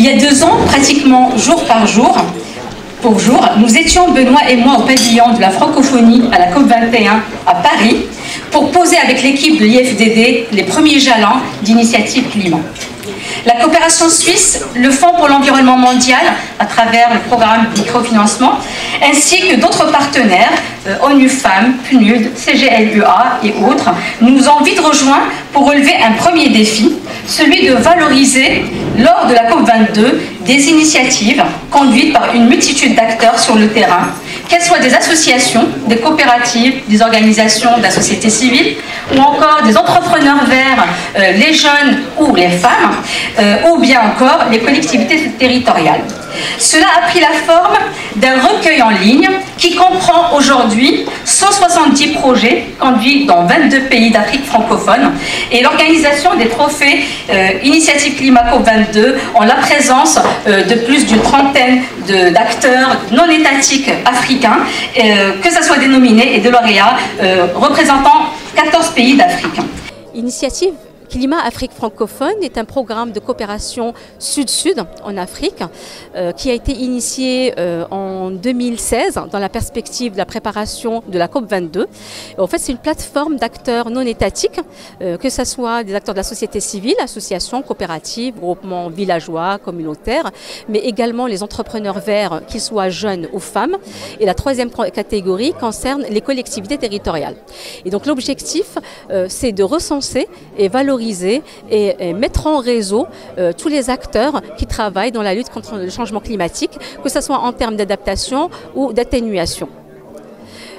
Il y a 2 ans, pratiquement jour par jour, pour jour, nous étions, Benoît et moi, au pavillon de la francophonie à la COP21 à Paris pour poser avec l'équipe de l'IFDD les premiers jalons d'initiative climat. La coopération suisse, le Fonds pour l'environnement mondial, à travers le programme de microfinancement, ainsi que d'autres partenaires, ONU Femmes, PNUD, CGLUA et autres, nous ont vite rejoints pour relever un premier défi, celui de valoriser, lors de la COP22, des initiatives conduites par une multitude d'acteurs sur le terrain, qu'elles soient des associations, des coopératives, des organisations de la société civile, ou encore des entrepreneurs verts, les jeunes ou les femmes, ou bien encore les collectivités territoriales. Cela a pris la forme d'un recueil en ligne qui comprend aujourd'hui 170 projets conduits dans 22 pays d'Afrique francophone et l'organisation des trophées Initiative Climat COP22 en la présence de plus d'une trentaine d'acteurs non étatiques africains, que ce soit des nominés et des lauréats représentant 14 pays d'Afrique. Initiative Climat Afrique francophone est un programme de coopération sud-sud en Afrique qui a été initié en 2016 dans la perspective de la préparation de la COP22. En fait, c'est une plateforme d'acteurs non étatiques, que ce soit des acteurs de la société civile, associations, coopératives, groupements villageois, communautaires, mais également les entrepreneurs verts, qu'ils soient jeunes ou femmes. Et la troisième catégorie concerne les collectivités territoriales. Et donc l'objectif, c'est de recenser et valoriser et mettre en réseau tous les acteurs qui travaillent dans la lutte contre le changement climatique, que ce soit en termes d'adaptation ou d'atténuation.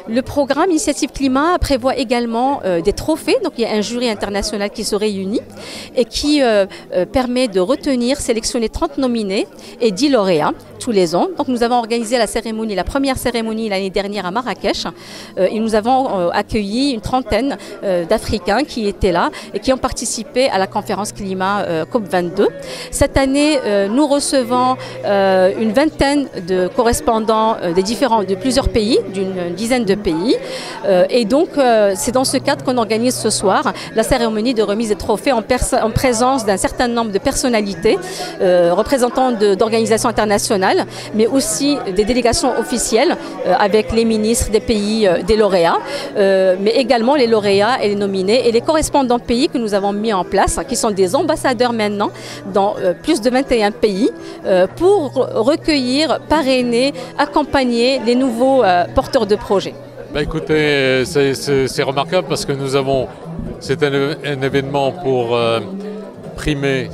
Le programme Initiative Climat prévoit également des trophées, donc il y a un jury international qui se réunit et qui permet de retenir, sélectionner 30 nominés et 10 lauréats tous les ans. Donc nous avons organisé la première cérémonie l'année dernière à Marrakech et nous avons accueilli une trentaine d'Africains qui étaient là et qui ont participé à la conférence climat COP22. Cette année, nous recevons une vingtaine de correspondants de plusieurs pays, d'une dizaine de pays. Et donc, c'est dans ce cadre qu'on organise ce soir la cérémonie de remise des trophées en présence d'un certain nombre de personnalités, représentants d'organisations internationales, mais aussi des délégations officielles avec les ministres des pays des lauréats, mais également les lauréats et les nominés et les correspondants pays que nous avons mis en place, qui sont des ambassadeurs maintenant dans plus de 21 pays, pour recueillir, parrainer, accompagner les nouveaux porteurs de projets. Bah écoutez, c'est remarquable parce que c'est un événement pour primer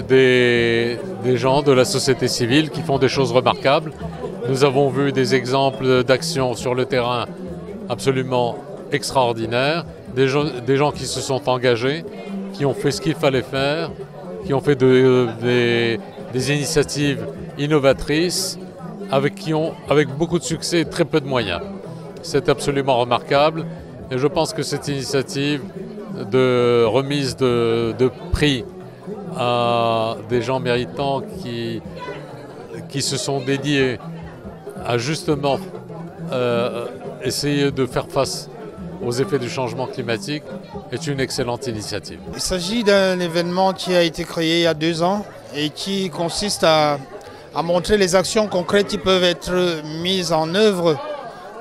des gens de la société civile qui font des choses remarquables. Nous avons vu des exemples d'actions sur le terrain absolument extraordinaires, des gens qui se sont engagés, qui ont fait ce qu'il fallait faire, qui ont fait des initiatives innovatrices, avec beaucoup de succès et très peu de moyens. C'est absolument remarquable et je pense que cette initiative de remise de prix à des gens méritants qui se sont dédiés à justement essayer de faire face aux effets du changement climatique est une excellente initiative. Il s'agit d'un événement qui a été créé il y a 2 ans et qui consiste à montrer les actions concrètes qui peuvent être mises en œuvre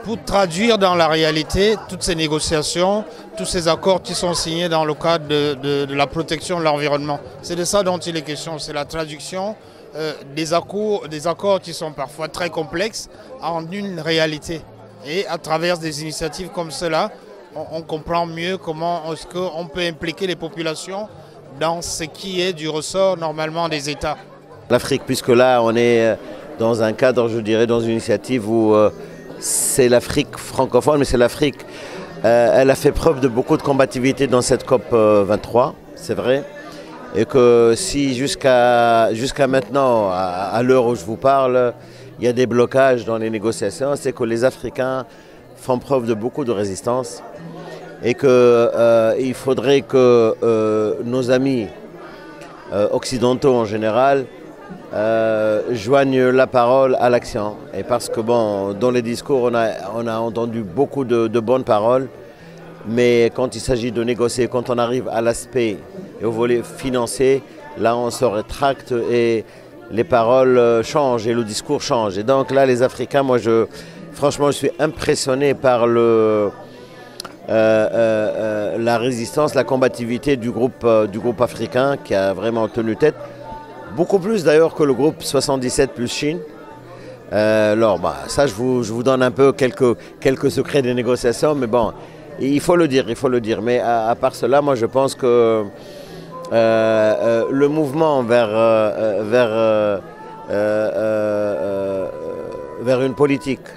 pour traduire dans la réalité toutes ces négociations, tous ces accords qui sont signés dans le cadre de la protection de l'environnement. C'est de ça dont il est question, c'est la traduction des accords qui sont parfois très complexes en une réalité. Et à travers des initiatives comme cela, on comprend mieux comment est-ce qu'on peut impliquer les populations dans ce qui est du ressort normalement des États. L'Afrique, puisque là on est dans un cadre, je dirais, dans une initiative où c'est l'Afrique francophone, mais c'est l'Afrique. Elle a fait preuve de beaucoup de combativité dans cette COP 23, c'est vrai. Et que si jusqu'à maintenant, à l'heure où je vous parle, il y a des blocages dans les négociations, c'est que les Africains font preuve de beaucoup de résistance. Et qu'il faudrait que nos amis occidentaux en général joignent la parole à l'action. Et parce que bon, dans les discours, on a entendu beaucoup de bonnes paroles, mais quand il s'agit de négocier, quand on arrive à l'aspect et au volet financier, là on se rétracte et les paroles changent et le discours change. Et donc là, les Africains, moi, franchement, je suis impressionné par la résistance, la combativité du groupe africain qui a vraiment tenu tête. Beaucoup plus d'ailleurs que le groupe 77 plus Chine. Alors, ça, je vous donne un peu quelques secrets des négociations, mais bon, il faut le dire. Mais à part cela, moi, je pense que le mouvement vers une politique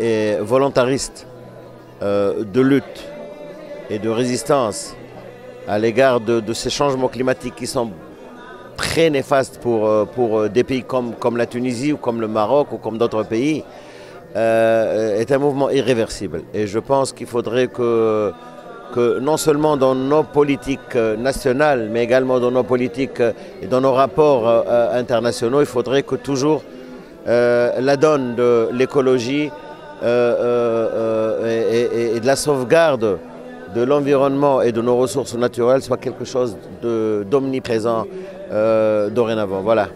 et volontariste de lutte et de résistance à l'égard de ces changements climatiques qui sont très néfastes pour des pays comme la Tunisie ou comme le Maroc ou comme d'autres pays, est un mouvement irréversible. Et je pense qu'il faudrait que non seulement dans nos politiques nationales, mais également dans nos politiques et dans nos rapports internationaux, il faudrait que toujours la donne de l'écologie et de la sauvegarde de l'environnement et de nos ressources naturelles soit quelque chose d'omniprésent dorénavant. Voilà.